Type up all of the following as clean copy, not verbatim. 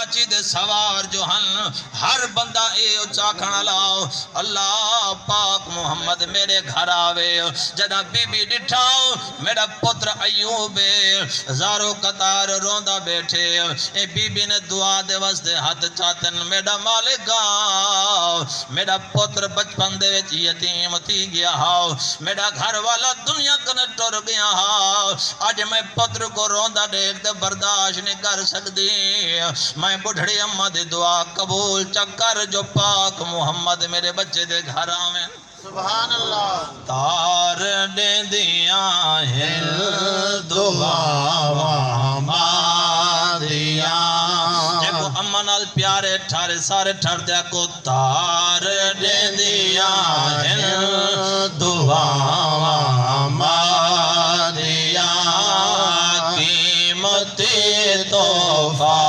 ڈاچی دے سوار جو ہن ہر بندہ اے اچا کھانا لاؤ اللہ پاک محمد میرے گھر آوے جدہ بی بی ڈٹھاؤ میرا پتر ایوب زارو قطار روندہ بیٹھے اے بی بی نے دعا دے واسطے ہاتھ چاہتن میرا مالکا میرا پتر بچپن دے وچ یتیم تھی گیا ہاؤ میرا گھر والا دنیا کنے ٹر گیا ہاؤ آج میں پتر کو روندہ دیکھ دے برداشت نہیں کر سکتی میں بڑھڑی اممہ دے دعا قبول چکر جو پاک محمد میرے بچے دے گھر آمین سبحان اللہ تار دے دیا ہل دعا دیا جب اممہ نال پیارے ٹھارے سارے ٹھار دیا کو تار دے دیا ہل دعا دیا قیمتی تحفہ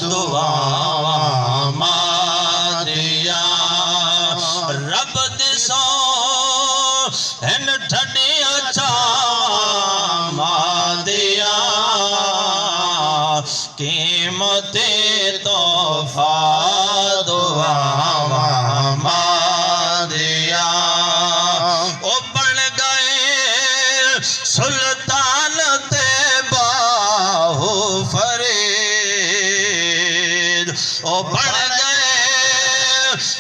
دعا دیا رب دسو ہن ٹھڈیا چاوا دیا قیمتی تحفہ دعا دیا او بن گئے سلطان تے باہو فرید او بن گئے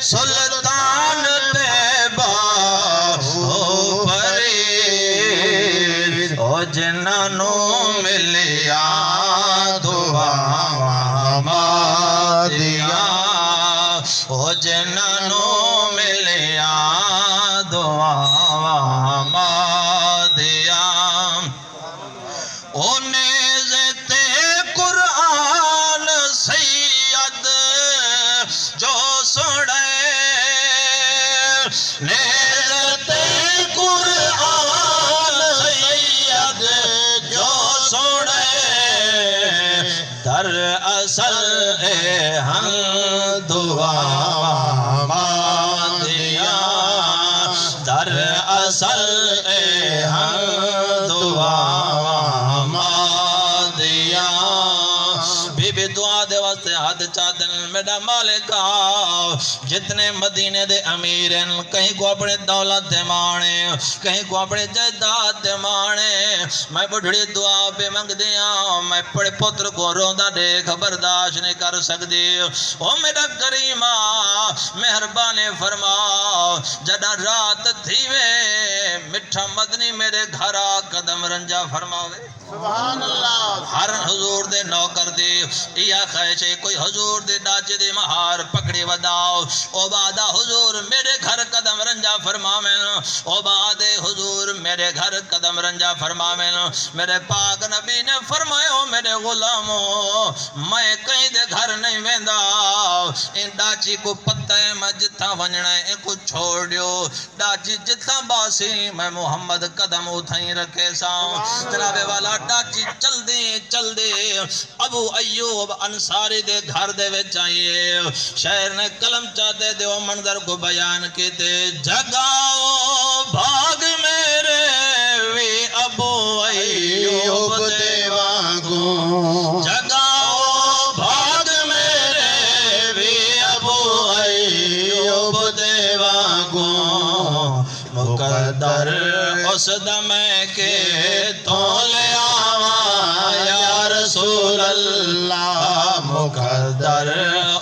سلطان تے باہو فرید او جنہوں ملیا دعا دیا او جنہوں ملیا دعا دیا او نیزت قرآن سید جو سڑے نیزت قرآن سید جو سڑے در اصل ہم دعا دیا در اصل ہم دعا دیا بی بی دعا دے واسطے ہاتھ چاہتن میرا مالکا جتنے مدینے دے امیرن کہیں کو اپنے دولت دے مانے کہیں کو اپنے جائیداد دے مانے میں بڑھڑی دعا پہ منگ دیا میں پڑے پتر کو روندہ دیکھ برداشت نہیں کر سکتی او میرا کریمہ مہربانی فرما جدہ رات تھیوے مٹھا مدنی میرے گھرا قدم رنجا فرماوے سبحان اللہ ہر حضور دے نوکر دے یا خیشے کوئی حضور دے ڈاچے دے مہار پکڑی وداؤ او بادہ حضور میرے گھر قدم رنجا فرمامن او بادے حضور میرے گھر قدم رنجا فرمامن میرے پاک نبی نے فرمایا میرے غلاموں میں کہیں دے گھر نہیں ویندہ ان ڈاچی کو پتہ ہے میں جتھا ونجنا ہے ان کو چھوڑ دیو ڈاچی جتھا باسی میں محمد قدم اٹھائیں رکھے ساؤں جناب والا ڈاچی چل دے ابو ایوب انصاری دے گھر دے وے چاہیے شہر نے قلم چاہتے دے وہ منظر کو بیان کیتے جگاؤ بھاگ میرے وی ابو ایوب دیوان کو جگاؤ بھاگ میرے وی ابو ایوب دیوان کو مقدر اس دمے کے تولے آوا یا رسول اللہ مقدر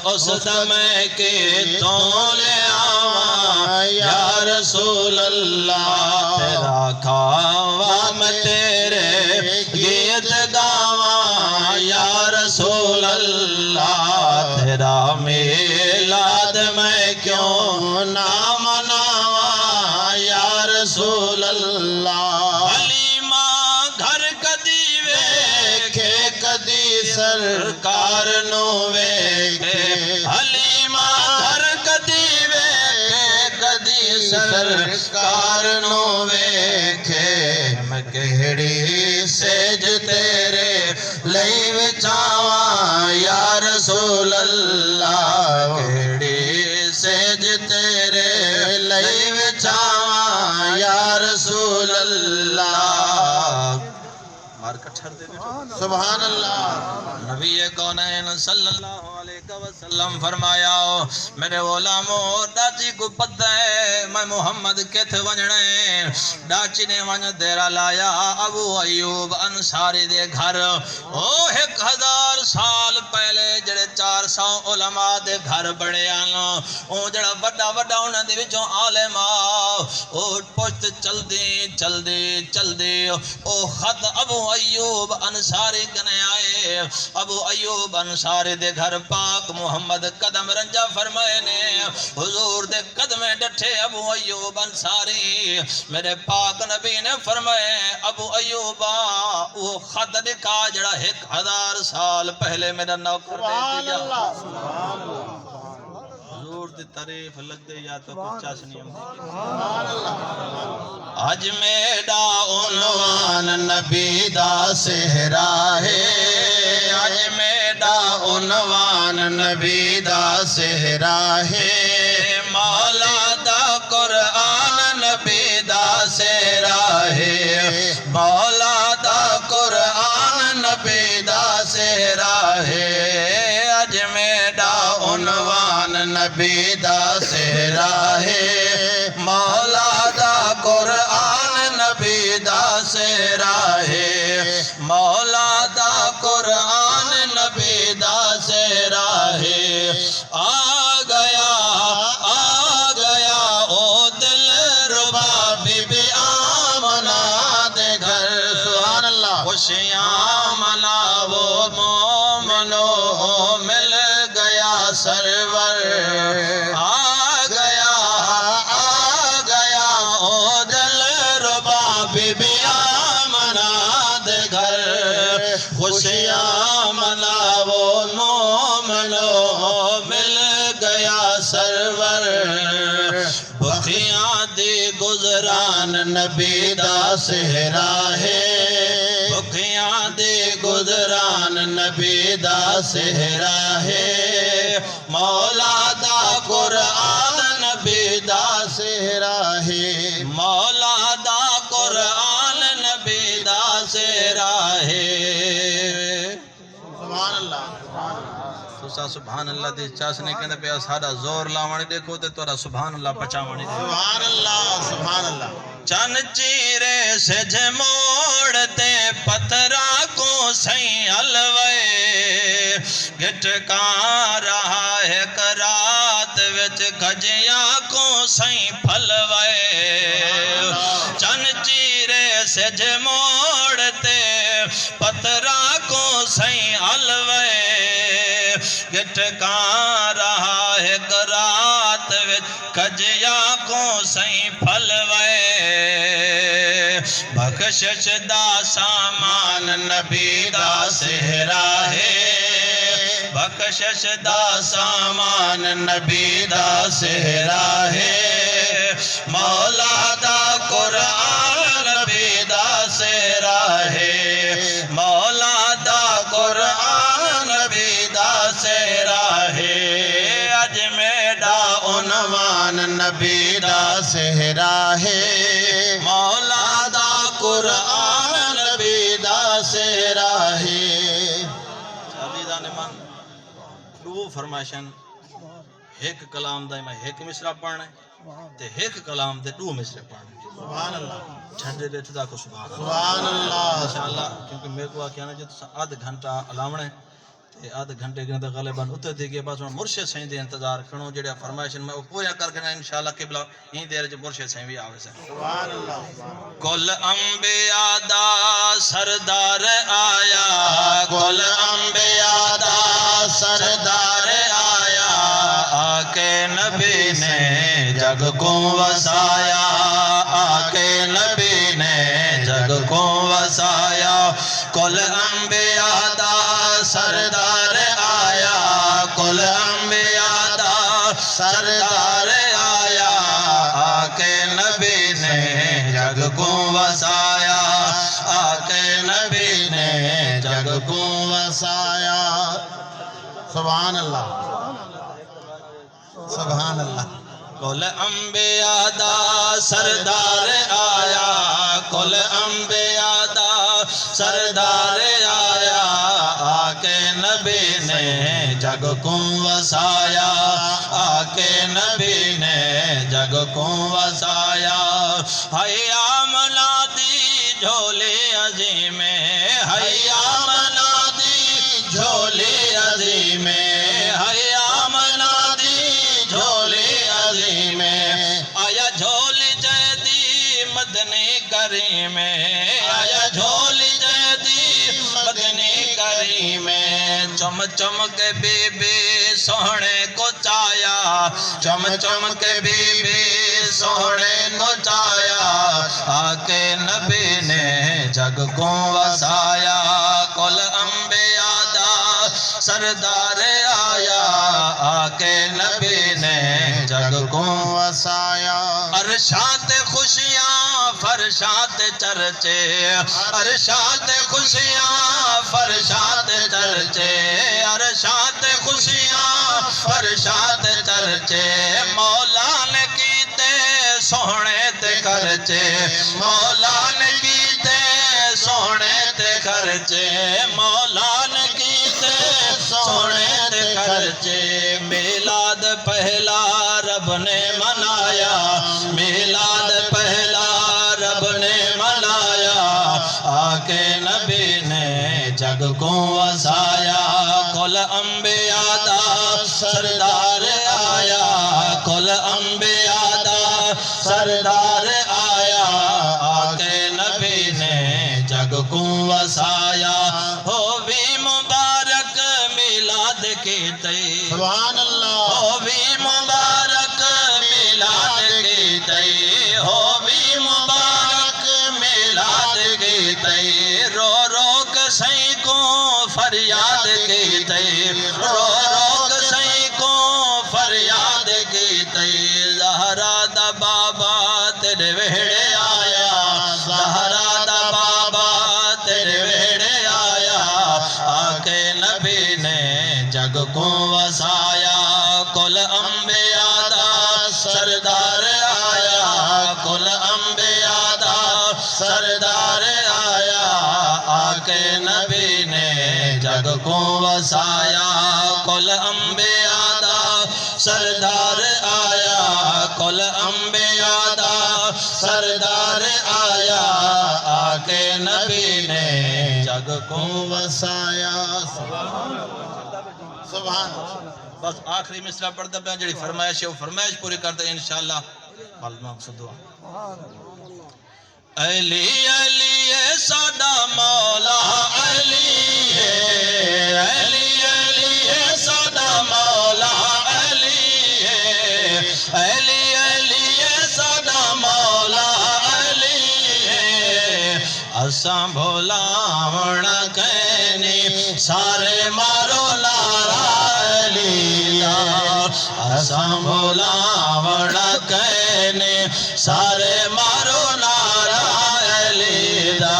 اس دمے کے تولے آوا یا رسول اللہ تیرا کھاوا میں تیرے گیت گاوا یا رسول اللہ تیرا میلاد میں کیوں نہ مناوا یا رسول اللہ حلیمہ گھر کدی ویکھے کدی سرکار نو ویکھے حلیمہ گھر کدی ویکھے کدی سرکار نو ویکھے میں کہڑی سیج تیرے لئی وچاواں یا رسول اللہ کہڑی سیج تیرے لئی وچاواں یا رسول اللہ مار کٹھر دے سبحان اللہ نبی کونین صلی اللہ علیہ وسلم فرمایا میرے غلامو ڈاچی کو پتہ ہے میں محمد کت ونجنے ڈاچی نے ونج دیرا لایا ابو ایوب انصاری دے گھر او 1000 سال پہلے جڑے 400 علماء دے گھر بڑے آنو او جڑا وڈا وڈا انہاں دے وچوں عالم او پشت چل دی او خط ابو ایوب انصاری کنے آئے ابو ایوب انصاری دے گھر پاک محمد قدم رنجا فرمائے نے حضور دے قدمیں ڈٹھے ابو ایوب انصاری میرے پاک نبی نے فرمائے ابو ایوبا وہ خط لکھا جڑا 1000 سال پہلے میرا نوکر دے دیا حضور دی تعریف لگ دے یا تو کچھ چاس نہیں آج میڈا عنوان نبی دا سہرا ہے آج میڈا عنوان نبی دا سہرا ہے مولا دا قرآن نبی دا سہرا ہے مولا دا قرآن نبی دا سہرا ہے آج میڈا عنوان نبی دا سہرا ہے مولا دا قرآن نبی دا سہرا ہے مولا دا قرآن نبی دا سہرا ہے آ گیا او دل ربا بی بی آمنہ دے گھر سبحان اللہ خوشیاں مناو مومنو مل گیا سرور آ گیا او دل ربا بی بی آمنہ دے گھر خوشیاں مناو مومنو مل گیا سرور بخیاں دی گزران نبی دا سہرا ہے بخیاں دی گزران نبی دا سہرا ہے مولا دا قرآن نبی دا سہرا ہے مولا دا قرآن نبی دا سہرا ہے سبحان اللہ تسا سبحان اللہ دی چاسنے کہندے پیا ساڈا زور لاوانی دیکھو تے تورا سبحان اللہ پچاوانی دیکھو سبحان اللہ سبحان اللہ چن چیرے سے جموڑتے پتھرا کو سائیں الوے گٹکا رہا ہے کرات وچ کھجیاں کو سائیں پھلوے چن چیرے سے جموڑتے پتھرا کو سائیں الوے گٹکا رہا ہے کرات وچ کھجیاں کو سائیں پھلوے بخشش دا سامان نبی دا سہرا ہے بخشش دا سامان نبی دا سہرا ہے مولا دا قرآن نبی دا سہرا ہے مولا دا قرآن نبی دا سہرا ہے اج میڈا عنوان نبی دا سہرا ہے مولا دا قرآن نبی دا سہرا ہے عزیزان من دو فرمائشن ایک کلام دا میں ایک مصرع پڑھنا ہے تے ایک کلام دے دو مصرع پڑھنا ہے سبحان اللہ جھنڈے دے تدا کو سبحان اللہ سبحان اللہ انشاءاللہ کیونکہ میرے کو کہنا جو آدھ گھنٹہ علامنے تے آدھ گھنٹے کے اندر غالباً اتر دے گئے بس مرشد سائیں دے انتظار کرنو جڑے فرمائشن میں پورا کر کے انشاءاللہ قبلہ ہی دیر جو مرشد سائیں بھی آوے سے سبحان اللہ کل انبیاء دا سردار آیا کل انبیاء دا سردار آیا آکے نبی نے جگ کو وسایا آکے نبی نے جگ کو وسایا کل انبیاء دا سردار آیا کل انبیاء دا سردار آیا آکے نبی نے جگ کو وسایا آکے نبی نے جگ کو وسایا سبحان اللہ سبحان اللہ کل انبیاء دا سردار آیا کل انبیاء دا سردار آیا آکے نبی جگ کو وسایا آکے نبی نے جگ کو وسایا حیا منادی جھولی عظیم حیا منادی جھولی عظیم حیا منادی جھولی عظیم آیا جھولی جیدی مدنی کریم آیا جھولی جیدی مدنی کریم چم چم کے بی بی سوہنے کو چایا چم چم کے بی بی سوہنے کو چایا آکے نبی نے جگ کو وسایا کل انبیاء دا سردار آیا آکے نبی نے جگ کو وسایا عرشات خوشیاں فرشات چرچے عرشات خوشیاں فرشات چرچے عرشات خوشیاں فرشات چرچے مولا نے کیتے سونے تے خرچے مولا نے کیتے سونے تے خرچے مولا نے کیتے سونے تے خرچے میلاد پہلا رب نے منایا میلاد پہلا رب نے منایا آکے نبی نے جگ کو وسایا کل انبیاء دا سردار آیا کل انبیاء دا سردار آیا آکے نبی نے جگ کو وسایا ہووی مبارک میلاد کی تی سبحان اللہ ہووی مبارک میلاد کی تی ہووی مبارک میلاد کی تی رو رو کے سئی کو فریاد کی تی رو رو کے سئی کو فریاد کی تی زہرا دا بابا تیرے ویڑے آیا زہرا دا بابا تیرے ویڑے آیا آکے نبی نے جگ کو وسایا کل انبیاء دا سردار آیا کل انبیاء دا سردار آیا آکے نبی نے جگ کو وسایا کل انبیاء دا سردار آیا کل انبیاء دا سردار آیا آکے نبی نے جگ کو وسایا سبحان بس آخری مصرع پڑھتا پہ جڑی فرمائش ہے وہ فرمائش پوری کرتے ہیں انشاءاللہ معلوم مقصد دعا علی علی ہے سادہ مولا علی ہے علی علی ہے سادہ مولا علی ہے علی علی ہے سادہ مولا علی ہے اساں بھولا وڑا کہنی سارے مارو نارا علی دا اساں بھولا وڑا کہنی سارے مارو نارا علی دا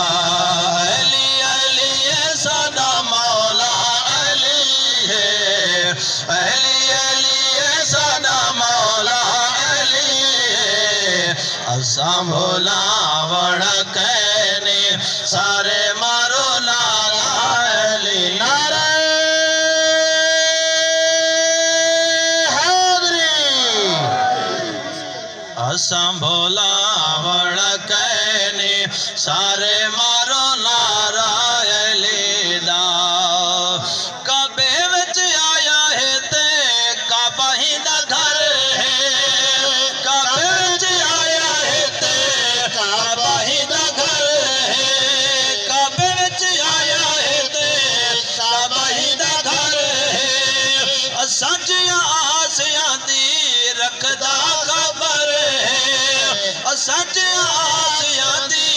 علی علی ہے سادہ مولا علی ہے علی علی ہے سادہ مولا علی ہے اساں بھولا وڑا کہنی سارے مارو نارا علی نعرہ حیدری اساں بھولا وڑا کہنی سارے مارو نارا علی دا کعبے وچ آیا ہے تے کعبہ ہی دا گھر ہے کعبے وچ آیا ہے تے کعبہ ہی دا گھر ہے کعبے وچ آیا ہے تے کعبہ ہی دا گھر ہے سجیاں آسیاں دی رکھدا خبر ہے سجیاں آسیاں دی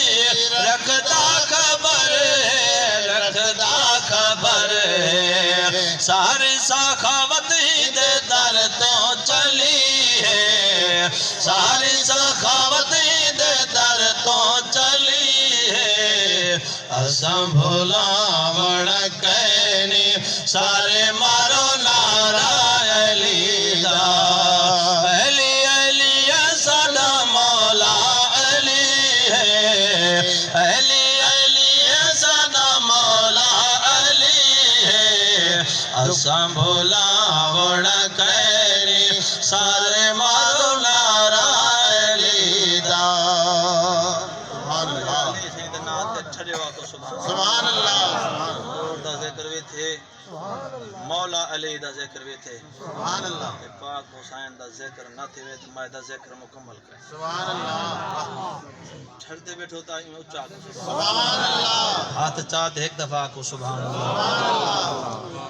رکھدا خبر ہے رکھدا خبر ہے ساری سخاوت ہی دے در تو چلی ہے ساری سخاوت ہی دے در تو چلی ہے اساں بھولا وڑا کہنی سارے مارو نارا علی دا علی علی ہے سادہ مولا علی ہے علی علی ہے سادہ مولا علی ہے اساں بھولا علی دا ذکر وی تھے سبحان اللہ تے پاک حسین دا ذکر نہ تھے وے تے میں دا ذکر مکمل کرے سبحان اللہ چھڑتے بیٹھو تا ایویں اچا کو سبحان اللہ ہاتھ چاہتے ایک دفعہ کو سبحان اللہ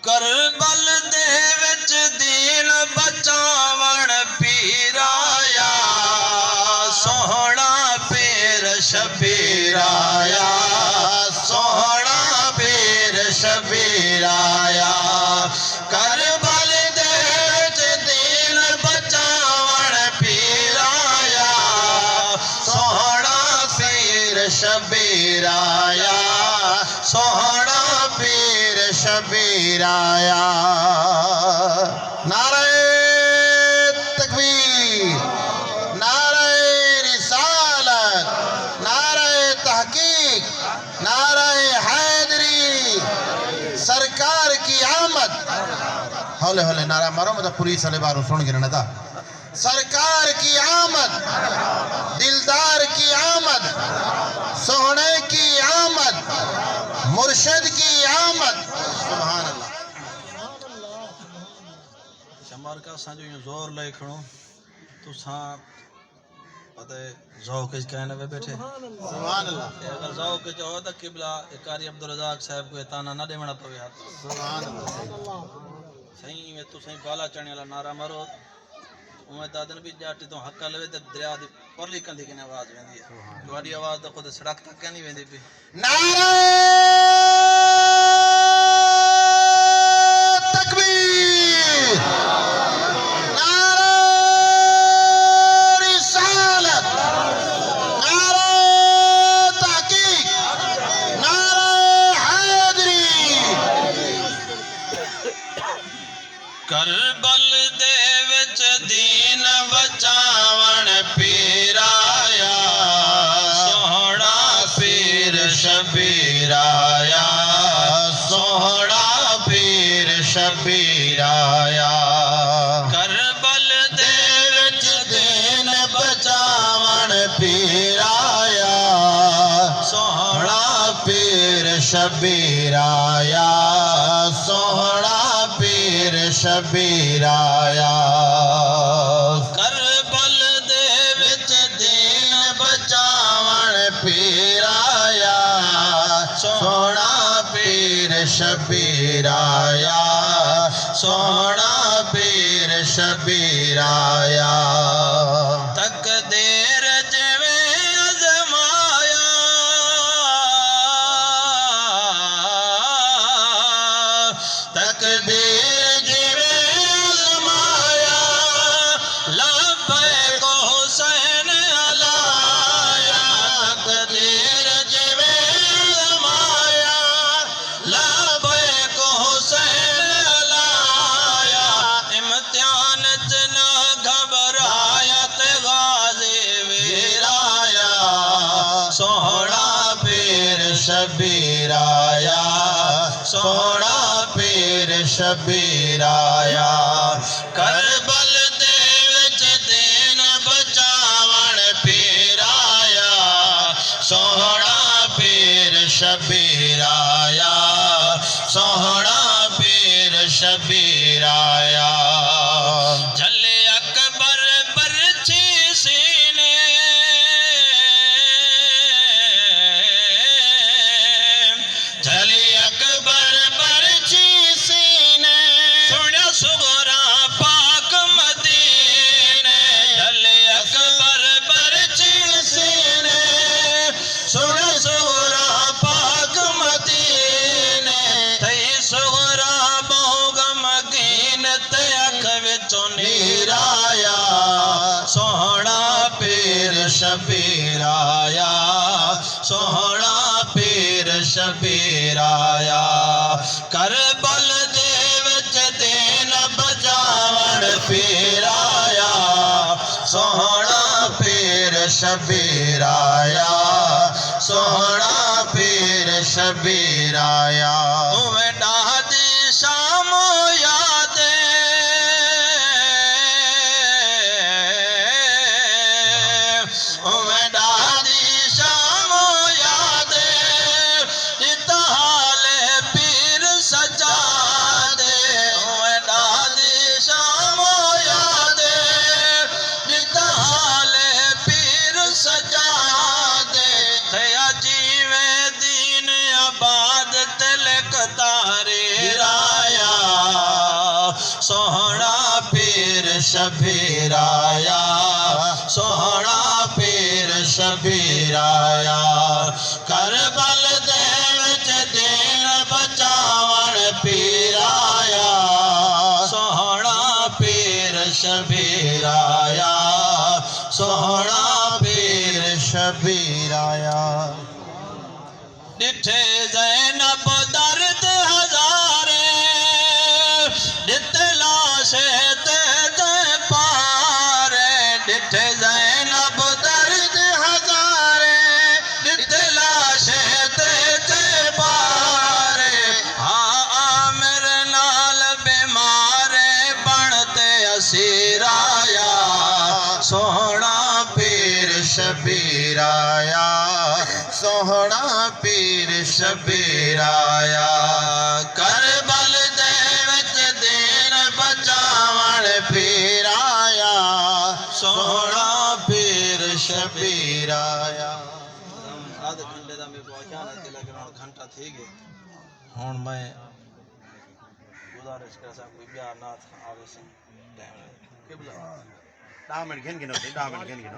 کربل دے وچ دین بچاون پیرایا سوہنا پیر شبیر آیا سوہنا پیر شبیر آیا کربل دے وچ دین بچاون پیرایا سوہنا پیر شبیر آیا سوہنا پیر شبیر آیا نعرہ تکبیر نعرہ رسالت نعرہ تحقیق نعرہ حیدری سرکار کی آمد ہولے ہولے نعرہ مارو مطلب پوری سالے باروں سن گرنا تھا سرکار کی آمد دلدار کی آمد سونے کی آمد مرشد کی آمد سبحان اللہ شمار کا سانجو یوں زور لے کھڑوں تو ساں پتہ ہے ذوق اس کہنے میں بیٹھے سبحان اللہ اگر ذوق جو ہوتا قبلہ قاری عبدالرزاق صاحب کو تانا نہ دیونا پوے ہاتھ سبحان اللہ صحیح میں تو صحیح بالا چڑھنے والا نعرہ مارو میں دادن بھی جاٹی تو حقا لوے تے دریا دی پرلی کندھی کنے آواز ویندی ہے تواڈی آواز تو خود سڑک تک نہیں ویندی پئی نعرہ تکبیر نعرہ رسالت نعرہ تحقیق نعرہ حیدری کربل دے وچ دین بچاون پیرایا سوہنا پیر شبیر آیا سوہنا پیر شبیر آیا کربل دے وچ دین بچاون پیرایا سوہنا پیر شبیر آیا سوہنا پیر شبیر آیا کربل دے وچ دین بچاون پیر آیا سوہنا پیر شبیر آیا سوہنا پیر شبیر آیا تقدیر جویں ازمایا تقدیر جویں ازمایا لبیک حسین علایا تقدیر جویں ازمایا لبیک حسین علایا امتحان چ نہ گھبرایا تے غازی ویرایا سوہنا پیر شبیر آیا سوہنا پیر شبیر آیا کربل دے وچ دین بچاون پیر آیا سوہنا پیر شبیر آیا سوہنا پیر شبیر آیا جھلے اکبر برچھی سینے جھلے اکبر برچھی سینے سنیا سغرا پاک مدینے جھلے اکبر برچھی سینے سنیا سغرا پاک مدینے تے سغرا بہو غمگین تے اکھ وچوں نیر آیا سوہنا پیر شبیر آیا سوہنا پیر شبیر آیا کربل دے وچ دین بچاون پیر آیا سوہنا پیر شبیر آیا سوہنا پیر شبیر آیا اوے ڈاڈی شام یاد اوے ڈاڈی شام یاد اتحال شبیر آیا سوہنا پیر شبیر آیا کربل دے وچ دین بچاون پیر آیا سوہنا پیر شبیر آیا سوہنا پیر شبیر آیا ڈٹھے زینب درد ہزارے ڈٹ لاشے تے پارے ڈٹھے زینب درد ہزارے ڈٹ لاشے تے پارے ہاں عامر نال بیمارے بنتے اسیر آیا سوہنا پیر شبیر آیا سوہنا پیر شبیر آیا کربل دے وچ دین بچاون پیر آیا سوہنا پیر شبیر آیا آدھے گھنٹے دا میں پہنچا نہ تھی لیکن ہن گھنٹہ تھی گئے ہن میں گزارش کر سا کوئی بیار نات آوے سے قبلہ 10 منٹ گھن گنو 10 منٹ گھن گنو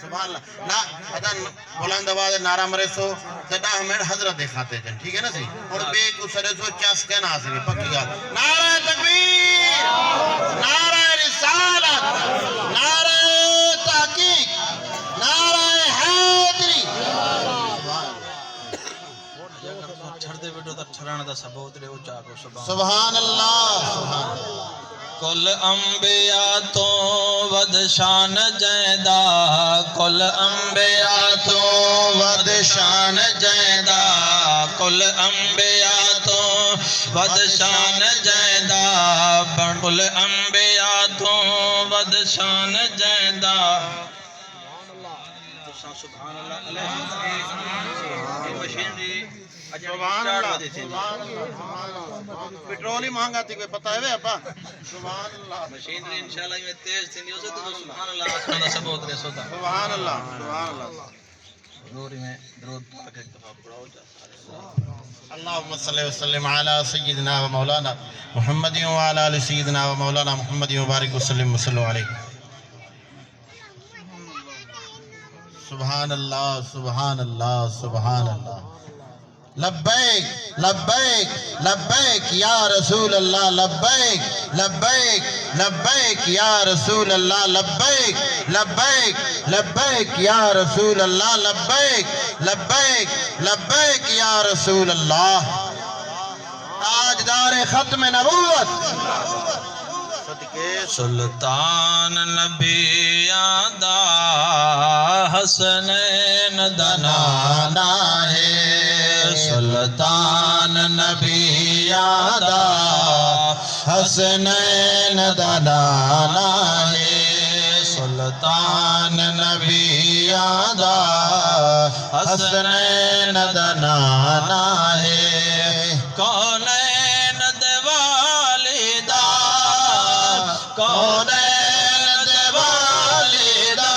سبحان اللہ نا ادن بلند آواز نعرہ مرے سو تے 10 منٹ حضرت دکھاتے جن ٹھیک ہے نا صحیح اور بے کو سرے سو چس کے نہ سکے پکی گل نعرہ تکبیر نعرہ رسالت نعرہ تحقیق نعرہ حیدری چھڑ دے بیٹو تا ٹھرانا دا سبوت دے اونچا کو سبحان اللہ کل انبیاء تو ود شان جیدہ کل انبیاء تو ود شان جیدہ کل انبیاء تو ود شان جیدہ کل انبیاء تو ود شان جیدہ سبحان اللہ سبحان اللہ پیٹرول ہی مہنگا تھی کوئی پتہ ہے اپا سبحان اللہ مشینری انشاءاللہ میں تیز تھی نہیں اسے تو سبحان اللہ آسمانہ سبوت رہے سوتا سبحان اللہ سبحان اللہ حضوری میں درود پاک ایک دفعہ پڑھاؤ جا اللہم صلی وسلم علی سیدنا و مولانا محمد و علی سیدنا و مولانا محمد مبارک وسلم وسلم علیہ سبحان اللہ سبحان اللہ سبحان اللہ لبیک لبیک لبیک یا رسول اللہ لبیک لبیک لبیک یا رسول اللہ لبیک لبیک لبیک یا رسول اللہ لبیک لبیک لبیک یا رسول اللہ تاجدار ختم نبوت سلطان نبی آدھا حسنین دنانا ہے سلطان نبی آدھا حسنین دنانا ہے سلطان نبی آدھا حسنین دنانا ہے کونین دیوالیدہ کونین دیوالیدہ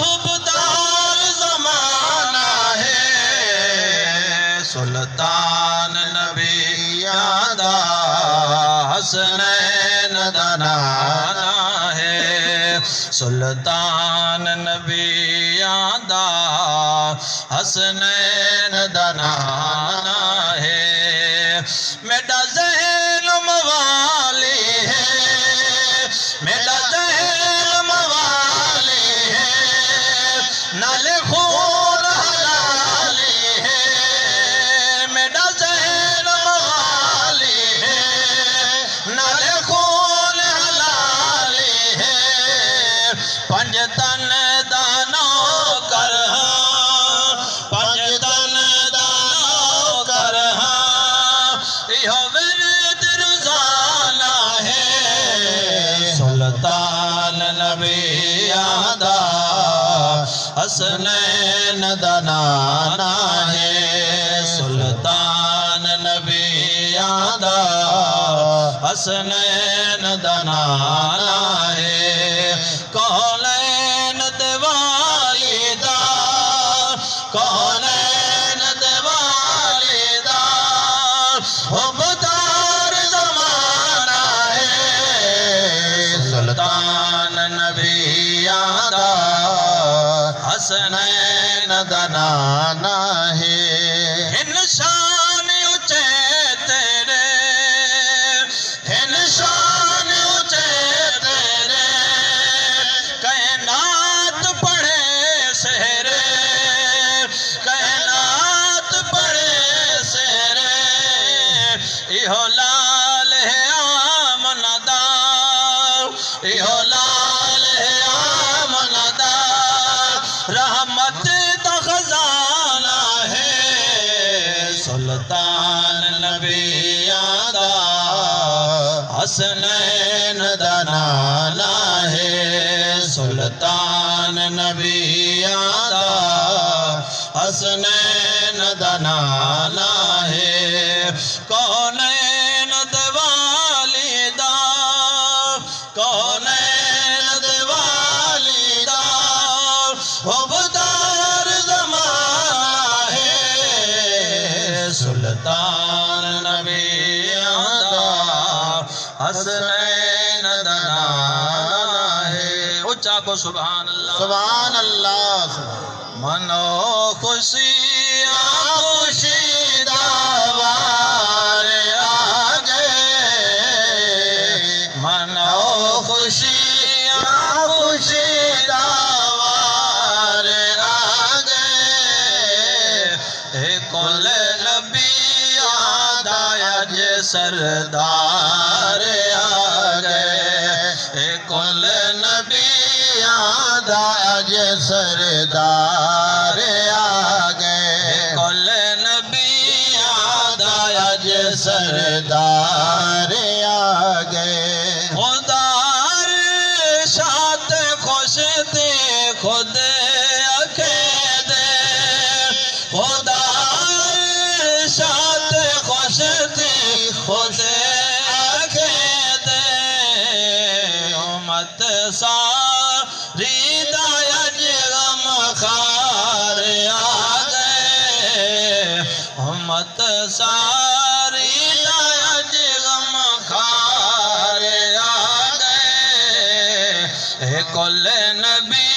حبدار زمانہ ہے سلطان نبی آدھا حسنین دنانا ہے سلطان نبی آدھا حسنین دنانا ہے میرا ذہن موالی ہے میرا ذہن موالی ہے نال خون حلالی ہے میرا ذہن موالی ہے نال خون حلالی ہے پنج تن دانو کر پنج تن دانو کر یہ ورد روزانہ ہے سلطان نبی آدھا حسنین دنانا ہے سلطان نبی آدھا حسنین دنانا ہے کونین دیوالیدہ کونین دیوالیدہ حبدار زمانہ ہے حسنین دا نانا ہے انسان اچے تیرے انسان اچے تیرے کائنات پڑھے سہرے کائنات پڑھے سہرے ایہو لال ہے آمن دا ایہو لال ہے آمن دا رحمت دا خزانہ ہے سلطان نبی آدھا حسنین دا نانا ہے سلطان نبی آدھا حسنین دا نانا ہے کونین دے والدہ کونین دے والدہ عبدار زمانہ ہے سلطان نبی آدھا حسنین دا نانا ہے اچھا کو سبحان اللہ سبحان اللہ منو خوشی خوشی داوار آگے منو خوشی خوشی داوار آگے کل نبی آدھا جے سردار آگے کل نبی آدھا جے سردار آگے کل نبی آدھا جے سردار آگے خدا ارشاد خوش تے خود عقید خدا ارشاد خوش تے خود عقید امت ساری دایج غم خار آگے امت ساری دایج غم خار آگے کل نبی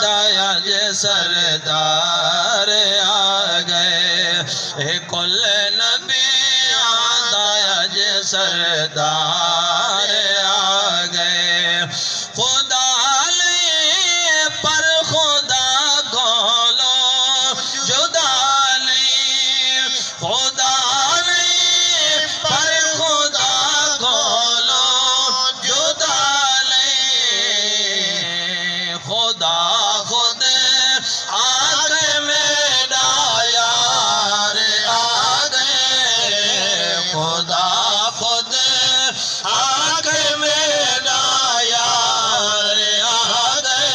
دایج سردار آگے کل نبی دایج سردار آگے خدا لئے پر خدا گولو جدا لئے خدا لئے پر خدا گولو جدا لئے خدا خود آگے میرا یار آگے خدا خود آگے میرا یار آگے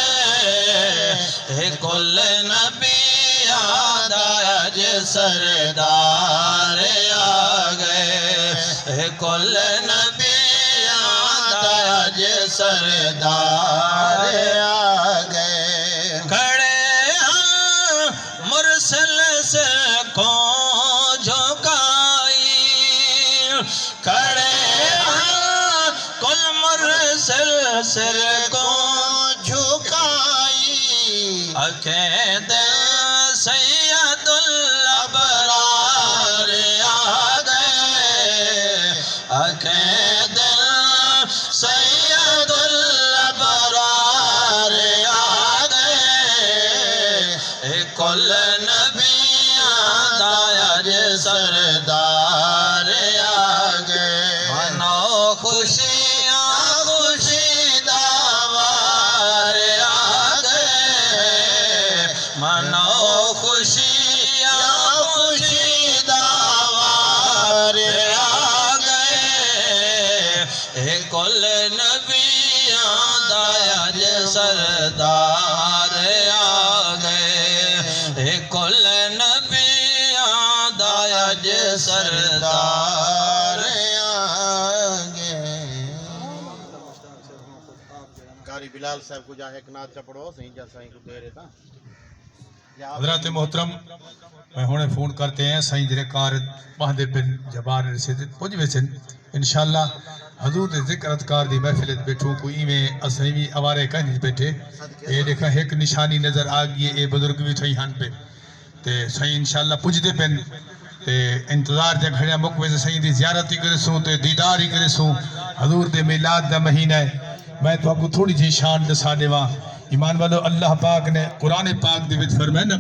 کل نبی آدھا جے سردار آگے کل نبی آدھا جے سردار آگے کھڑے ہم مرسل سے کو جھکائی کھڑے ہم کل مرسل سر کو جھکائی عقید سید الابرار آگے عقید سید الابرار آگے کل نبی آدھا جے سردار آگے منو خوشیاں خوشی داوار آگے منو خوشیاں خوشی داوار آگے کل نبی آدھا جے سردار آگے کل نبی آدھا جے سردار آگے قاری بلال صاحب کو جاہے کنات چپڑو سہیں جا سہیں کو دے رہے تھا حضرات محترم میں ہونے فون کرتے ہیں سائیں جرے کار باندے بن جبار رسید پوچھ ویسن انشاءاللہ حضور دے ذکر اذکار دی محفل بیٹھوں کوئی میں اسیں بھی اوارے کہیں بیٹھے اے دیکھا ایک نشانی نظر آ گئی اے بزرگ بھی تھئی ہن پہ تے سائیں انشاءاللہ پج دے پن تے انتظار جا گھڑیا مکوے سے سائیں دی زیارت ہی کرے سوں تے دیدار ہی کرے سوں حضور دے میلاد دا مہینہ ہے میں تو آپ کو تھوڑی جی شان دسا دیواں ایمان والو اللہ پاک نے قرآن پاک دے وچ فرمایا نا